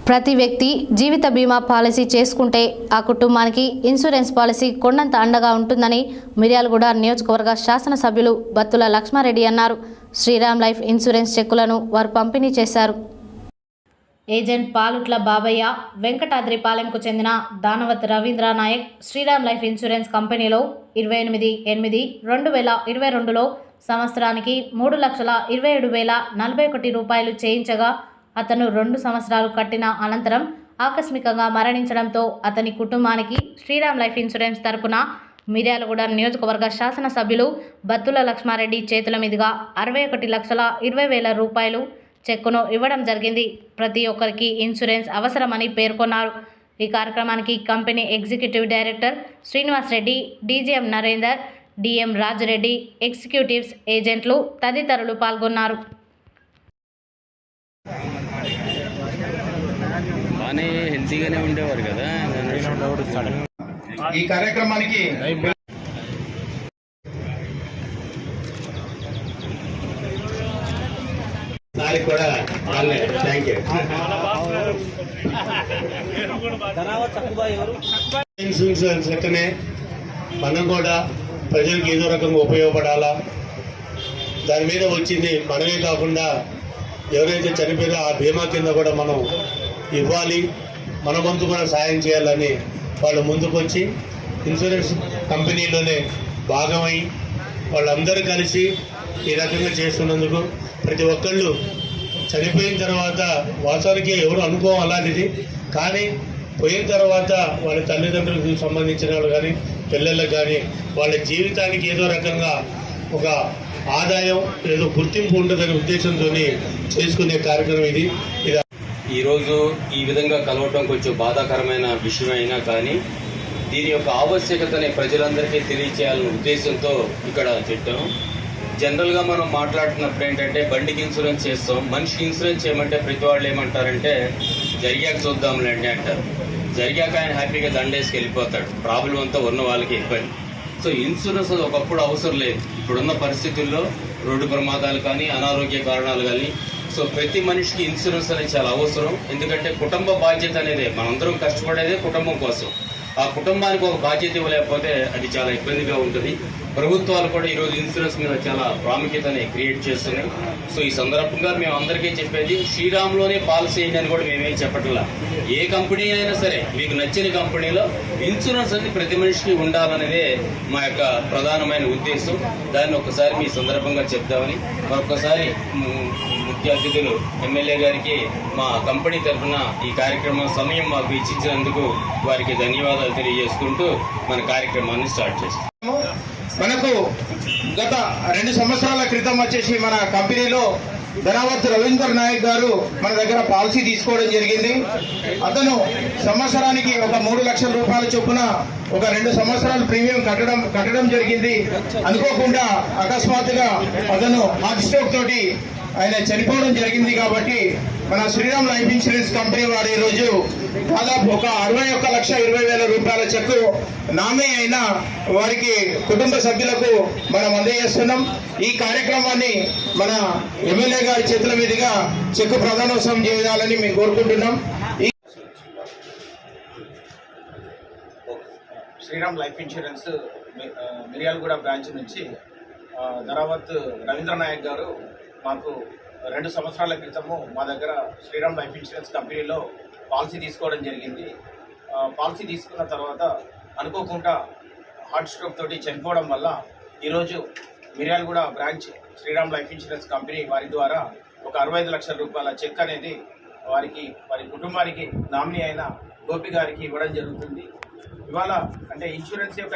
ప్రతి వ్యక్తి జీవిత బీమా పాలసీ చేసుకుంటే ఆ కుటుంబానికి ఇన్సూరెన్స్ పాలసీ కొండంత అండగా ఉంటుందని మిర్యాలగూడ నియోజకవర్గ శాసనసభ్యులు బత్తుల లక్ష్మారెడ్డి అన్నారు. శ్రీరామ్ లైఫ్ ఇన్సూరెన్స్ చెక్కులను వారు పంపిణీ చేశారు. ఏజెంట్ పాలుట్ల బాబయ్య, వెంకటాద్రిపాలెంకు చెందిన దానవత్ రవీంద్ర నాయక్ శ్రీరామ్ లైఫ్ ఇన్సూరెన్స్ కంపెనీలో 28/8/2022లో సంవత్సరానికి 3,27,041 రూపాయలు చేయించగా అతను 2 సంవత్సరాలు కట్టిన అనంతరం ఆకస్మికంగా మరణించడంతో అతని కుటుంబానికి శ్రీరామ్ లైఫ్ ఇన్సూరెన్స్ తరపున మిర్యాలగూడ నియోజకవర్గ శాసనసభ్యులు బత్తుల లక్ష్మారెడ్డి చేతుల మీదుగా 61,20,000 రూపాయలు చెక్కును ఇవ్వడం జరిగింది. ప్రతి ఒక్కరికి ఇన్సూరెన్స్ అవసరమని పేర్కొన్నారు. ఈ కార్యక్రమానికి company executive director Srinivas Reddy, DGM Narender, DM Raja Reddy, executives, ఏజెంట్లు తదితరులు పాల్గొన్నారు. హెల్తీగానే ఉండేవారు కదా. ఈ కార్యక్రమానికి కూడా థ్యాంక్ యూ. ఇన్సూరెన్స్ లెక్కనే మనం కూడా ప్రజలకు ఏదో రకంగా ఉపయోగపడాలా, దాని మీద వచ్చింది మనమే కాకుండా ఎవరైతే చనిపోయారో ఆ బీమా కింద కూడా మనం ఇవ్వాలి, మన వంతు కూడా సాయం చేయాలని వాళ్ళు ముందుకొచ్చి ఇన్సూరెన్స్ కంపెనీలోనే భాగమై వాళ్ళందరూ కలిసి ఈ రకంగా చేస్తున్నందుకు ప్రతి ఒక్కళ్ళు చనిపోయిన తర్వాత వాస్తవానికి ఎవరు అనుకోవం అలాంటిది, కానీ పోయిన తర్వాత వాళ్ళ తల్లిదండ్రులకు సంబంధించిన వాళ్ళు కానీ పిల్లలకు కానీ వాళ్ళ జీవితానికి ఏదో రకంగా ఒక ఆదాయం ఏదో గుర్తింపు ఉంటుందనే ఉద్దేశంతో చేసుకునే కార్యక్రమం ఇది. ఈరోజు ఈ విధంగా కలవటం కొంచెం బాధాకరమైన విషయమైనా కానీ దీని యొక్క ఆవశ్యకతని ప్రజలందరికీ తెలియచేయాలనే ఉద్దేశంతో ఇక్కడ చెప్పాను. జనరల్గా మనం మాట్లాడుతున్నప్పుడు ఏంటంటే బండికి ఇన్సూరెన్స్ చేస్తాం, మనిషికి ఇన్సూరెన్స్ చేయమంటే ప్రతి వాళ్ళు ఏమంటారంటే జరిగాక చూద్దాంలేండి అంటారు. జరిగాక ఆయన హ్యాపీగా దండేసుకు వెళ్ళిపోతాడు, ప్రాబ్లం అంతా ఉన్న వాళ్ళకి ఇబ్బంది. సో ఇన్సూరెన్స్ అది ఒకప్పుడు అవసరం లేదు. ఇప్పుడున్న పరిస్థితుల్లో రోడ్డు ప్రమాదాలు కానీ అనారోగ్య కారణాలు కానీ సో ప్రతి మనిషికి ఇన్సూరెన్స్ అనేది చాలా అవసరం. ఎందుకంటే కుటుంబ బాధ్యత అనేది మనందరం కష్టపడేదే కుటుంబం కోసం. ఆ కుటుంబానికి ఒక బాధ్యత ఇవ్వలేకపోతే అది చాలా ఇబ్బందిగా ఉంటుంది. ప్రభుత్వాలు కూడా ఈరోజు ఇన్సూరెన్స్ మీద చాలా ప్రాముఖ్యతని క్రియేట్ చేస్తున్నాయి. సో ఈ సందర్భంగా మేము అందరికీ చెప్పేది శ్రీరామ్లోనే పాలసీ అని కూడా మేమేం చెప్పట్లా. ఏ కంపెనీ అయినా సరే మీకు నచ్చిన కంపెనీలో ఇన్సూరెన్స్ అనేది ప్రతి మనిషికి ఉండాలనేదే మా యొక్క ప్రధానమైన ఉద్దేశం. దాన్ని ఒకసారి మీ సందర్భంగా చెప్తామని మరొకసారి ముఖ్య అతిథులు ఎమ్మెల్యే గారికి మా కంపెనీ తరఫున ఈ కార్యక్రమం సమయం మాకు ఇచ్చించినందుకు వారికి ధన్యవాదాలు తెలియజేసుకుంటూ మన కార్యక్రమాన్ని స్టార్ట్ చేస్తాం. మనకు గత 2 సంవత్సరాల క్రితం వచ్చేసి మన కంపెనీలో దానవత్ రవీంద్ర నాయక్ గారు మన దగ్గర పాలసీ తీసుకోవడం జరిగింది. అతను సంవత్సరానికి ఒక 3 లక్షల రూపాయల చొప్పున ఒక 2 సంవత్సరాలు ప్రీమియం కట్టడం జరిగింది. అనుకోకుండా అకస్మాత్తుగా అతను హార్ట్ స్ట్రోక్ తోటి ఆయన చనిపోవడం జరిగింది. కాబట్టి మన శ్రీరామ్ లైఫ్ ఇన్సూరెన్స్ కంపెనీ వారు ఈరోజు దాదాపు ఒక 61,20,000 రూపాయల చెక్కు నామే అయిన వారికి కుటుంబ సభ్యులకు మనం అందజేస్తున్నాం. ఈ కార్యక్రమాన్ని మన ఎమ్మెల్యే గారి చేతుల మీదుగా చెక్కు ప్రదానోత్సవం చేయాలని మేము కోరుకుంటున్నాం. Shriram life insurance Miryalaguda branch నుంచి దానవత్ రవీంద్ర నాయక్ గారు మాకు 2 సంవత్సరాల క్రితము మా దగ్గర శ్రీరామ్ లైఫ్ ఇన్సూరెన్స్ కంపెనీలో పాలసీ తీసుకోవడం జరిగింది. పాలసీ తీసుకున్న తర్వాత అనుకోకుండా హార్ట్ స్ట్రోక్ తోటి చనిపోవడం వల్ల ఈరోజు Miryalaguda branch Shriram life insurance company వారి ద్వారా ఒక 65 లక్షల రూపాయల చెక్ అనేది వారి కుటుంబానికి నామినీ అయిన గోపి గారికి ఇవ్వడం జరుగుతుంది. ఇవాళ అంటే ఇన్సూరెన్స్ యొక్క